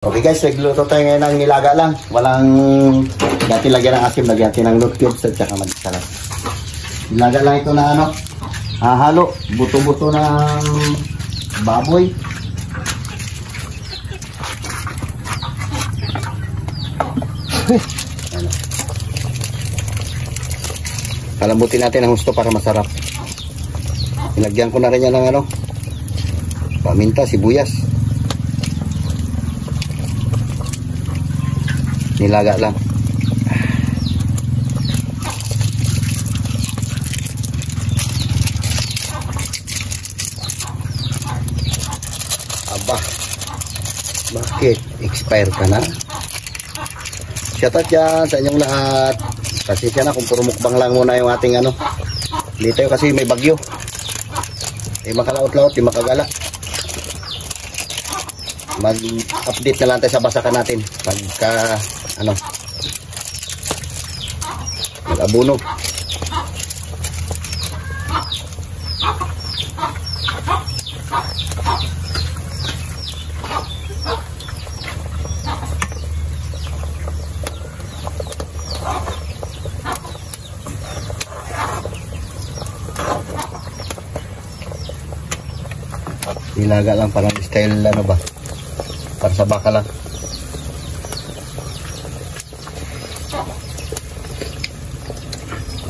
Okay guys, nagluto tayo ngayon ng nilaga lang. Walang natin lagyan ng asim, lagyan natin ng nut cubes at saka mag-salad. Nilaga lang ito na ano, hahalo, buto-buto ng baboy. Ano. Palambutin natin ang gusto para masarap. Nilagyan ko na rin yan ng ano, paminta, sibuyas. Nilaga lang. Aba, bakit? Expire ka na? Shoutout dyan sa inyong lahat. Kasi siya na kung puro mukbang lang muna yung ating ano. Dito kasi may bagyo. Di makalaot-laot, di makagala. Mag-update na lang tayo sa basakan natin pagka ano mag-abuno. Nilaga lang parang style ano ba, para sa baka lang.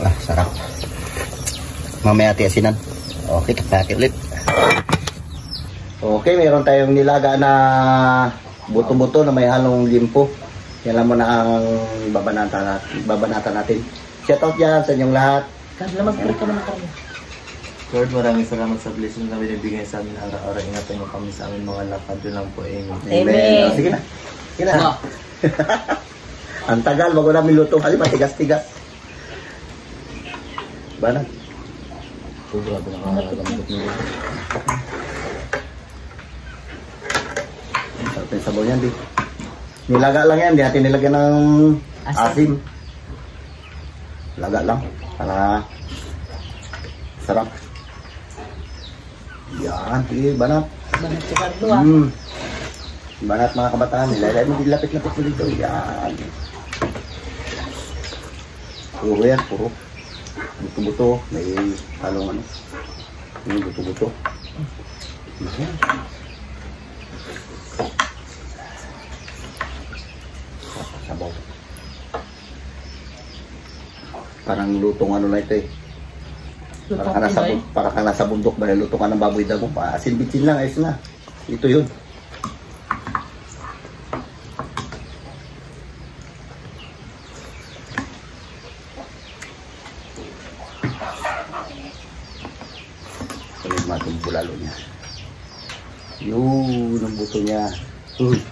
Ah, sarap. Mamaya tiasinan. Okay, kapakit ulit. Okay, mayroon tayong nilaga na buto-buto na may halong limpo. Yan lang muna ang babanatan natin. Shoutout dyan sa inyong lahat. Kaya mag-prito naman kami. Lord, maraming salamat sa blessing na binibigay sa amin araw-araw. Ingatan mo kami sa amin mga lakad. Yun lang po. Amen. Amen. Oh, sige na. Sige na. Ang tagal, bago namin luto. Kasi matigas-tigas. Banat. Sobra ito nakakagambot nila. Sarap yung sabaw yan, di. Nilaga lang yan. Di natin nilagyan ng asim. Laga lang. Para sarap. Yan, sige, banat. Banat si Carlo ah. Banat mga kabataan, nilalay mo, dilapit-lapit mo dito. Yan. Puro yan, puro. Buto-buto, may halong ano. Yung buto-buto. Yan. Sabaw. Parang lutong ano na ito eh. Para ka nasa bundok ba, luto ka ng baboy dago pa. Asin-bitsin lang, ayos na. Ito yun. Kulit matong bulalo niya. Yun, ang buto niya. Okay.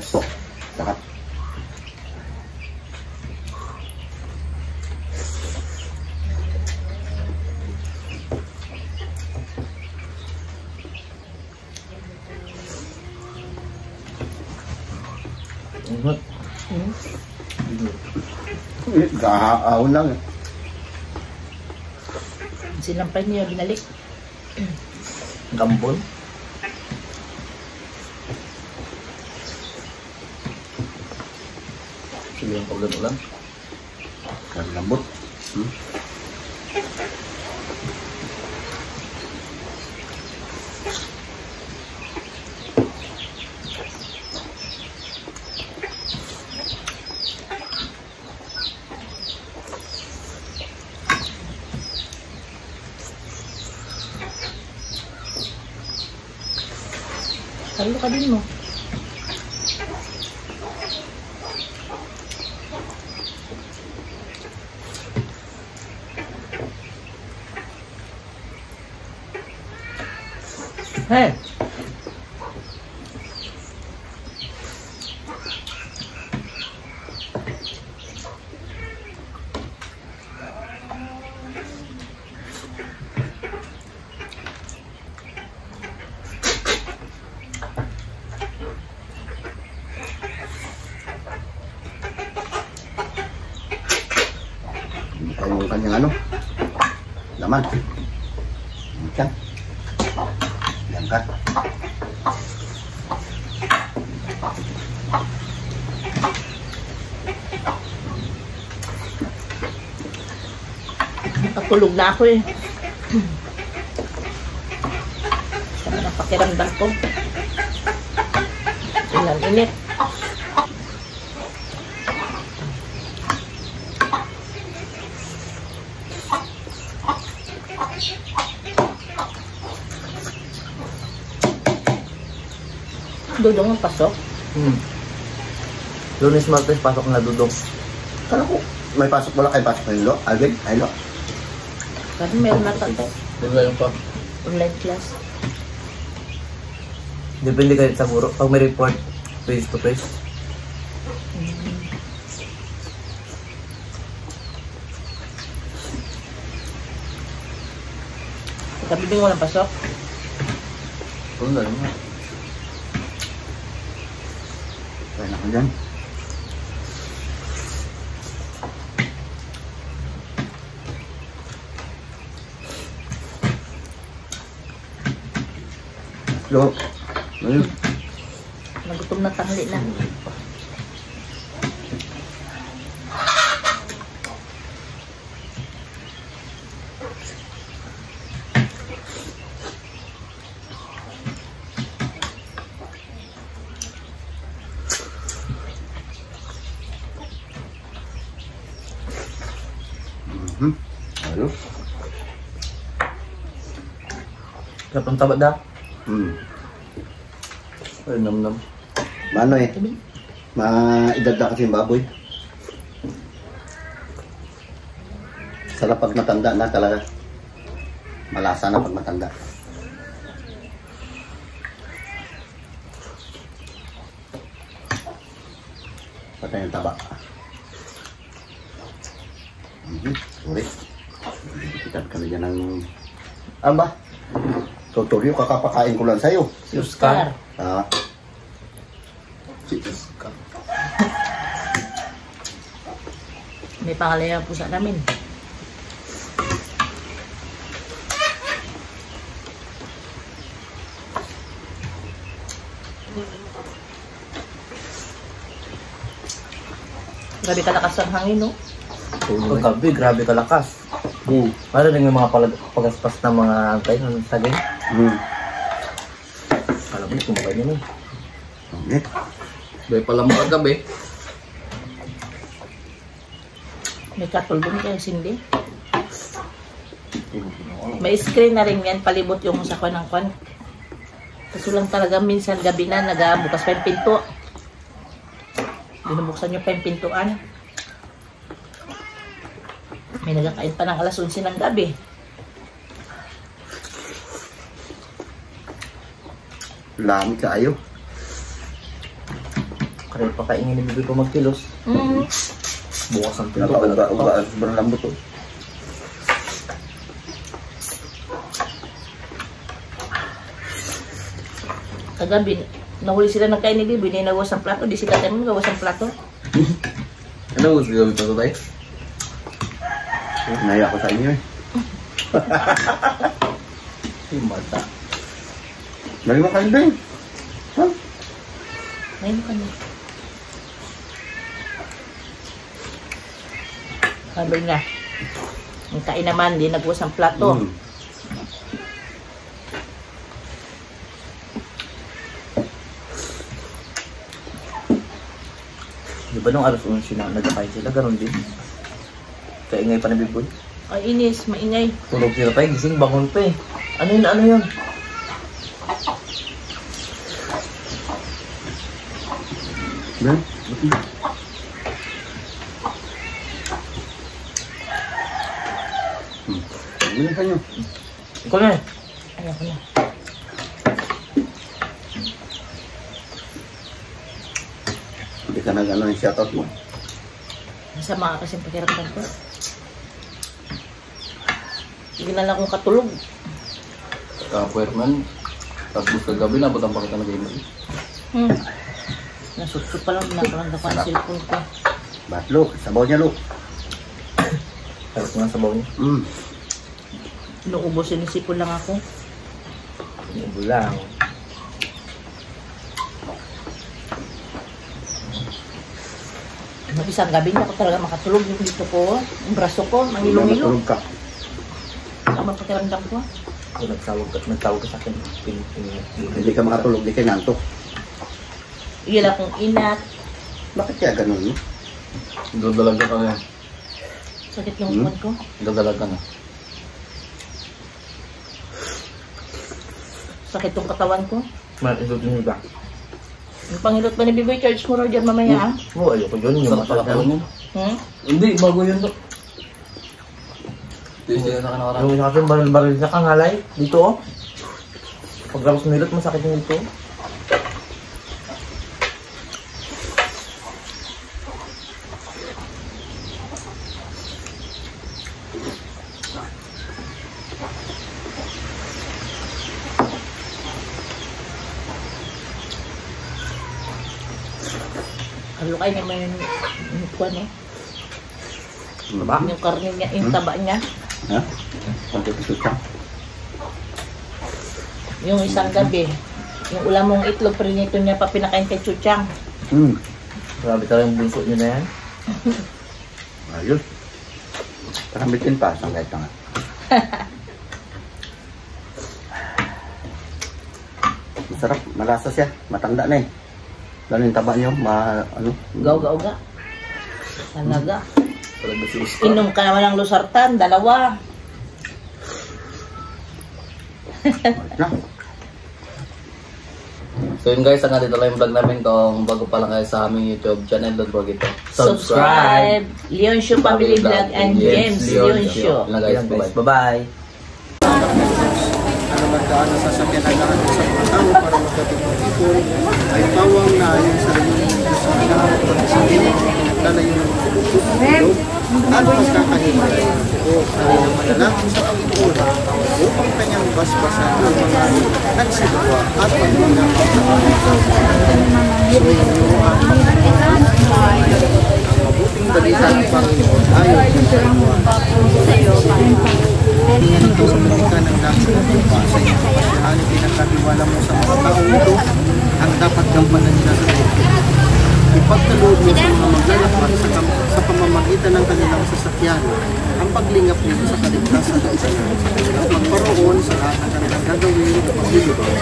So, sarap. Gahaon lang. Sinampay niya, binalik. Gambon. Sige yung paulan-ulan. Ang lambot. Carlo ka din mo. Hey. Ay yung kanyang ano. Laman. Yan. Yan ka. Nakatulog na ako eh. Sama ng pakiramdam ko. Ilang init. Dudong ang pasok. Lunes, Martes, pasok na dudong. Kala ko, may pasok wala kayo pasok na lo. Alvin, ay lo. Kasi meron na tatay. Diba yung pa? Online class. Depende kayo sa guro. Pag may report, face to face. Gabi din walang pasok. Wala naman. Kaya na ko dyan. Lo. Ayun. Nagutom na tanghali na. Ayun. Kapag taba da? Ay, nam-nam. Mano eh. Maidagda kasi yung baboy. Sarap pag matanda na talaga. Malasa na pag matanda. Patay yung taba. Sorry. Kita kami dyan ng... Ano ba? Tutoryo, kakapakain ko lang sa'yo. Si Oscar. Ah. Si Oscar. May pangalan yung pusa namin. Grabe kalakas ang hangin, no? Pagkabi, grabe kalakas. Para rin yung mga pagaspas ng mga antay ng sagay. Alam mo, kumakay nyo nun. Okay. Bay pala mga gabi. May katulbong kayo, Cindy. May screen na rin yan, palibot yung sa kwan ng kwan. Kaso lang talaga minsan gabi na, nagabukas pa yung pinto. Binubuksan nyo pa yung pintuan. May nagkakain pa ng alas 11 ng gabi. Lamig ka ayo. Kaya pa kaingin ni Bibi ko magkilos. Bukas ang pinto. Nakauga-uga. Sobrang lambot to. Kagabi, nahuli sila ng kain ni Bibi, ninawas ang plato. Di si tatay mo nagawas ang plato. Ano gusto gawin pa ito tayo? Naya ko sa inyo eh. Yung mata. Lagi mo kain din. Ha? Ngayon ka na. Sabi nga, ang kain naman, di nagawas ang plato. Di ba nung alas 11 na nagkakain sila, gano'n din. Kaingay pa na Biboy. Ay, inis, maingay. Tulog sila tayo, gising, bangon pa eh. Ano yun, ano yun? Ben? Ano sa inyo? Ikaw na eh. Ayoko na. Hindi ka nag-ano yung shoutout mo. Masama kasi ang pakiramdam ko. Hindi na lang akong katulog. Kapuerman, tapos kagabi na, butang pa kita nag-email. Nasutso pa lang, nakalang na pa ang cellphone ko. Bat, Lo. Sabaw niya, Lo. Sarap nga sa bawang. Inuubos, sinisipon lang ako. Inubo lang. Isang gabi na ako talaga makatulog yung dito ko. Yung braso ko, mangilong-ilong. Matulog ka. Ang mapakiramdam ko. Kung nagtawag ka sa akin, Hindi ka makatulog, di ka nantok. Iyala kong inat. Bakit kaya ganun? Dadalag ka na. Sakit yung uwan ko. Dadalag ka na. Sakit yung katawan ko. Isot nyo ba? Yung pangilot ba ni Biboy, charge mo raw dyan mamaya ah. Oo, ayoko yun. Yung Sarap pala yun. Hindi, bago yun to. Tuesday na ka nakaraan. Yung isa kasi baril-baril sa kangalay. Dito oh. Pagkapos nilot, masakit yung dito. Kalukay niya may kuwan eh. Diba? Yung karne niya, yung taba niya. Ha? Pagkakasot ka. Yung isang gabi. Yung ulam mong itlog, prinito niya pa pinakain kay Chuchang. Grabe talaga yung bunso nyo na yan. Ayun. Parambitin pa, isang kahit nga. Masarap, malasa siya. Matanda na eh. Lalo yung taba niyo, ano? Uga-uga. Talaga. Talaga si Iska. Inom ka naman ng losartan, dalawa. Na. So yun guys, hanggang dito lang yung vlog namin. Kung bago pa lang kayo sa aming YouTube channel, don't forget to Subscribe. Leon Show Family Vlog and James Leon Show. Yun lang guys, bye-bye. Bye-bye. Ano ba daan na sasakyan ang lahat sa mga tao para magdating ng people ay pawang na ayon sa relihiyon sa kailangan pag-isipin naglalayo ng loob at magkakahiwalay o kanilang manalangin sa Panginoon upang kanyang basbasan ang mga nagsigawa at pagbilang sa kanilang suminyo ang mabuting balita ng Panginoon ayon sa Tingnan ito sa pagkita ng langit at lupa sa iyong kapasyahan at pinagkatiwala mo sa mga taong ito ang dapat gampanan nila sa ito. Ipagkaloob mo sa mga maglalakad sa pamamagitan ng kanilang sasakyan ang paglingap nito sa kaligtasan at sa ang pagparoon sa lahat ng kanilang gagawin at paglilibang.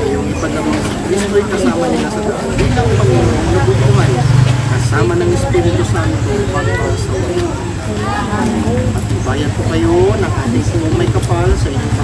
Iyong ipadama sa Kristo'y kasama nila sa daan bilang Panginoon na bubuhay kasama ng Espiritu Santo pagpasa sa walang at ibayad po kayo ng ating may kapal sa inyong